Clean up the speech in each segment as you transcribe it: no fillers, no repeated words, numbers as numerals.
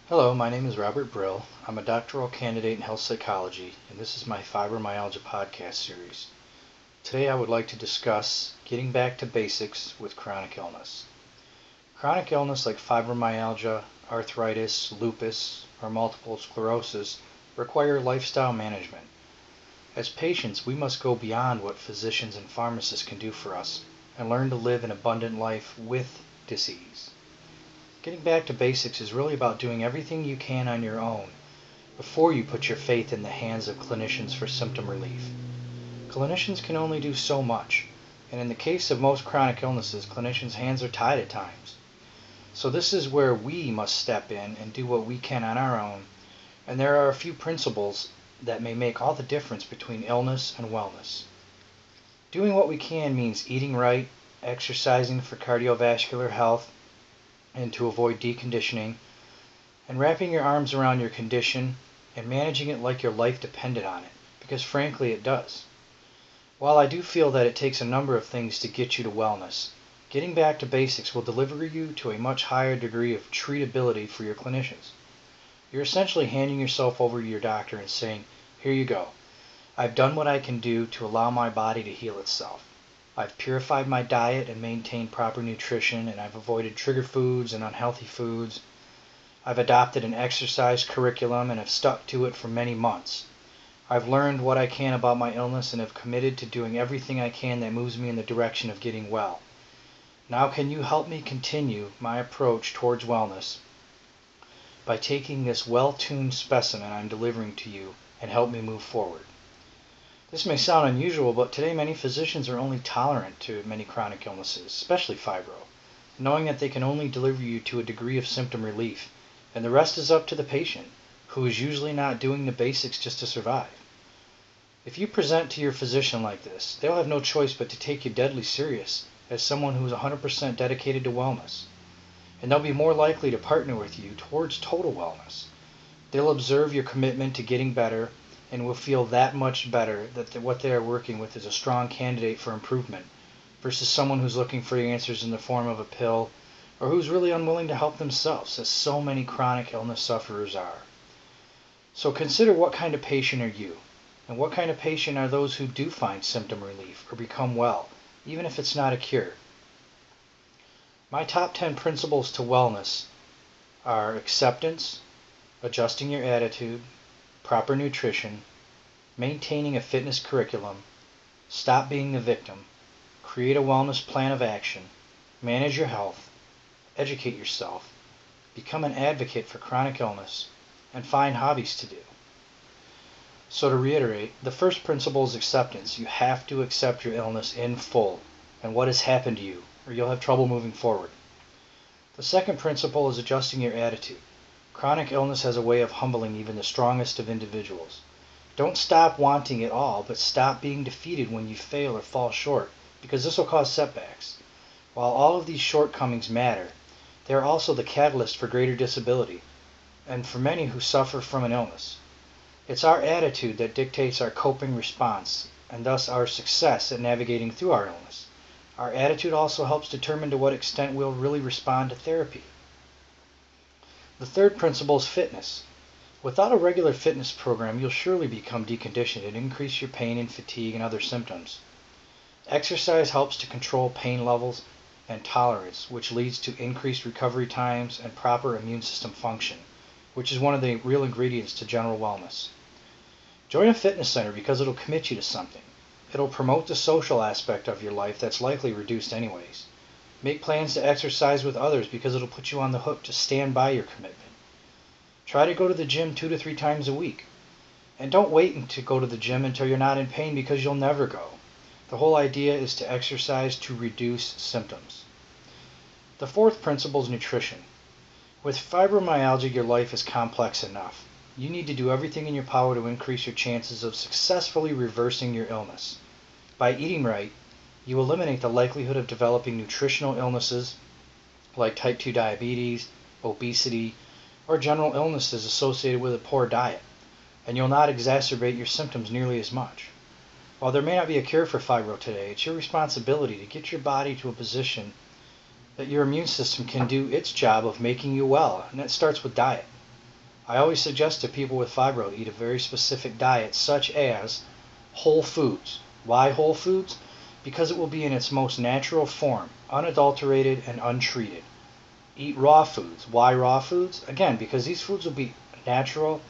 Hello, my name is Robert Brill. I'm a doctoral candidate in health psychology, and this is my Fibromyalgia podcast series. Today I would like to discuss getting back to basics with chronic illness. Chronic illness like fibromyalgia, arthritis, lupus, or multiple sclerosis require lifestyle management. As patients, we must go beyond what physicians and pharmacists can do for us and learn to live an abundant life with disease. Getting back to basics is really about doing everything you can on your own before you put your faith in the hands of clinicians for symptom relief. Clinicians can only do so much, and in the case of most chronic illnesses, clinicians' hands are tied at times. So this is where we must step in and do what we can on our own, and there are a few principles that may make all the difference between illness and wellness. Doing what we can means eating right, exercising for cardiovascular health, and to avoid deconditioning, and wrapping your arms around your condition and managing it like your life depended on it, because frankly it does. While I do feel that it takes a number of things to get you to wellness, getting back to basics will deliver you to a much higher degree of treatability for your clinicians. You're essentially handing yourself over to your doctor and saying, "Here you go. I've done what I can do to allow my body to heal itself. I've purified my diet and maintained proper nutrition, and I've avoided trigger foods and unhealthy foods. I've adopted an exercise curriculum and have stuck to it for many months. I've learned what I can about my illness and have committed to doing everything I can that moves me in the direction of getting well. Now can you help me continue my approach towards wellness by taking this well-tuned specimen I'm delivering to you and help me move forward?" This may sound unusual, but today many physicians are only tolerant to many chronic illnesses, especially fibro, knowing that they can only deliver you to a degree of symptom relief, and the rest is up to the patient, who is usually not doing the basics just to survive. If you present to your physician like this, they'll have no choice but to take you deadly serious as someone who is 100% dedicated to wellness, and they'll be more likely to partner with you towards total wellness. They'll observe your commitment to getting better and will feel that much better that what they are working with is a strong candidate for improvement versus someone who's looking for the answers in the form of a pill or who's really unwilling to help themselves, as so many chronic illness sufferers are. So consider, what kind of patient are you? And what kind of patient are those who do find symptom relief or become well, even if it's not a cure? My top 10 principles to wellness are acceptance, adjusting your attitude, proper nutrition, maintaining a fitness curriculum, stop being the victim, create a wellness plan of action, manage your health, educate yourself, become an advocate for chronic illness, and find hobbies to do. So to reiterate, the first principle is acceptance. You have to accept your illness in full and what has happened to you, or you'll have trouble moving forward. The second principle is adjusting your attitude. Chronic illness has a way of humbling even the strongest of individuals. Don't stop wanting it all, but stop being defeated when you fail or fall short, because this will cause setbacks. While all of these shortcomings matter, they are also the catalyst for greater disability, and for many who suffer from an illness. It's our attitude that dictates our coping response, and thus our success at navigating through our illness. Our attitude also helps determine to what extent we'll really respond to therapy. The third principle is fitness. Without a regular fitness program, you'll surely become deconditioned and increase your pain and fatigue and other symptoms. Exercise helps to control pain levels and tolerance, which leads to increased recovery times and proper immune system function, which is one of the real ingredients to general wellness. Join a fitness center because it'll commit you to something. It'll promote the social aspect of your life that's likely reduced anyways. Make plans to exercise with others because it'll put you on the hook to stand by your commitment. Try to go to the gym 2 to 3 times a week. And don't wait to go to the gym until you're not in pain, because you'll never go. The whole idea is to exercise to reduce symptoms. The fourth principle is nutrition. With fibromyalgia, your life is complex enough. You need to do everything in your power to increase your chances of successfully reversing your illness. By eating right, you eliminate the likelihood of developing nutritional illnesses like type 2 diabetes, obesity, or general illnesses associated with a poor diet, and you'll not exacerbate your symptoms nearly as much. While there may not be a cure for fibro today, it's your responsibility to get your body to a position that your immune system can do its job of making you well, and that starts with diet. I always suggest to people with fibro to eat a very specific diet such as whole foods. Why whole foods? Because it will be in its most natural form, unadulterated and untreated. Eat raw foods. Why raw foods? Again, because these foods will be natural,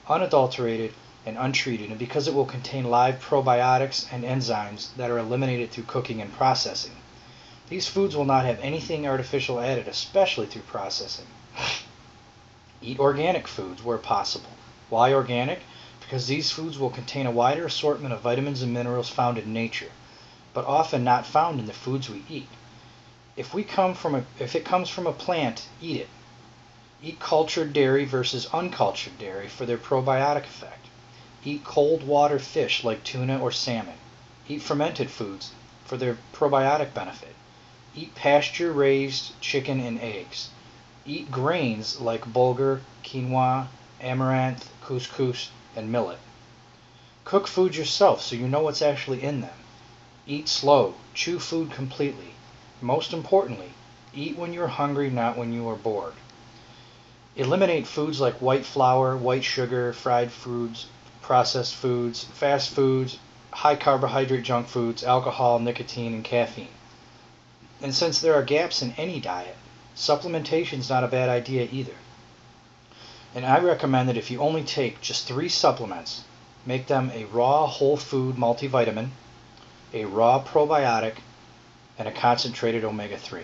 unadulterated, and untreated, and because it will contain live probiotics and enzymes that are eliminated through cooking and processing. These foods will not have anything artificial added, especially through processing. Eat organic foods where possible. Why organic? Because these foods will contain a wider assortment of vitamins and minerals found in nature, but often not found in the foods we eat. If it comes from a plant, eat it. Eat cultured dairy versus uncultured dairy for their probiotic effect. Eat cold water fish like tuna or salmon. Eat fermented foods for their probiotic benefit. Eat pasture-raised chicken and eggs. Eat grains like bulgur, quinoa, amaranth, couscous, and millet. Cook food yourself so you know what's actually in them. Eat slow. Chew food completely. Most importantly, eat when you're hungry, not when you are bored. Eliminate foods like white flour, white sugar, fried foods, processed foods, fast foods, high carbohydrate junk foods, alcohol, nicotine, and caffeine. And since there are gaps in any diet, supplementation is not a bad idea either. And I recommend that if you only take just 3 supplements, make them a raw whole food multivitamin, a raw probiotic, and a concentrated omega-3.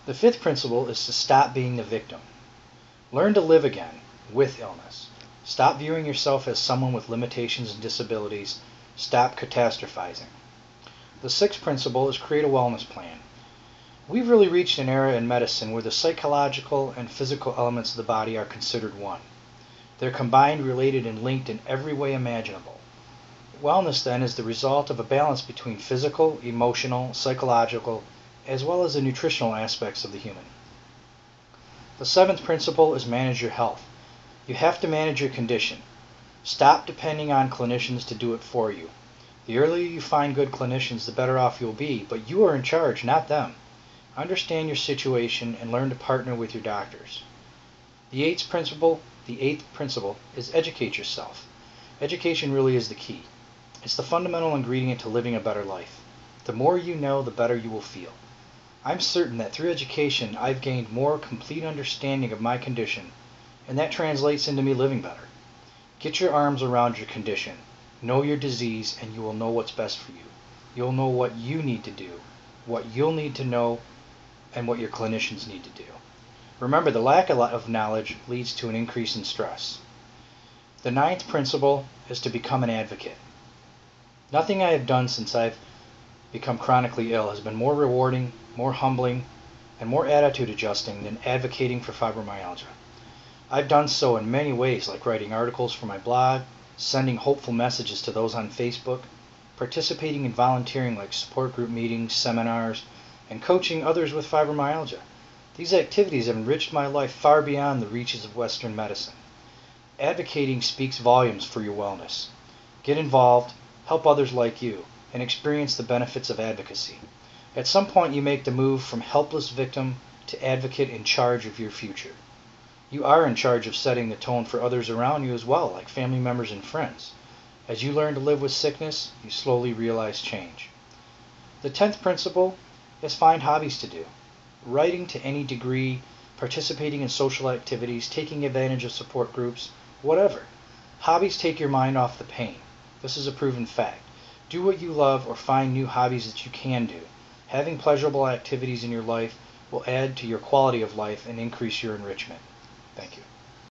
The 5th principle is to stop being the victim. Learn to live again with illness. Stop viewing yourself as someone with limitations and disabilities. Stop catastrophizing. The 6th principle is create a wellness plan. We've really reached an era in medicine where the psychological and physical elements of the body are considered one. They're combined, related, and linked in every way imaginable. Wellness, then, is the result of a balance between physical, emotional, psychological, as well as the nutritional aspects of the human. The 7th principle is manage your health. You have to manage your condition. Stop depending on clinicians to do it for you. The earlier you find good clinicians, the better off you'll be, but you are in charge, not them. Understand your situation and learn to partner with your doctors. The 8th principle is educate yourself. Education really is the key. It's the fundamental ingredient to living a better life. The more you know, the better you will feel. I'm certain that through education, I've gained more complete understanding of my condition, and that translates into me living better. Get your arms around your condition. Know your disease, and you will know what's best for you. You'll know what you need to do, what you'll need to know, and what your clinicians need to do. Remember, the lack of knowledge leads to an increase in stress. The 9th principle is to become an advocate. Nothing I have done since I've become chronically ill has been more rewarding, more humbling, and more attitude adjusting than advocating for fibromyalgia. I've done so in many ways, like writing articles for my blog, sending hopeful messages to those on Facebook, participating in volunteering like support group meetings, seminars, and coaching others with fibromyalgia. These activities have enriched my life far beyond the reaches of Western medicine. Advocating speaks volumes for your wellness. Get involved, help others like you, and experience the benefits of advocacy. At some point you make the move from helpless victim to advocate in charge of your future. You are in charge of setting the tone for others around you as well, like family members and friends. As you learn to live with sickness, you slowly realize change. The 10th principle is find hobbies to do. Writing to any degree, participating in social activities, taking advantage of support groups, whatever. Hobbies take your mind off the pain. This is a proven fact. Do what you love or find new hobbies that you can do. Having pleasurable activities in your life will add to your quality of life and increase your enrichment. Thank you.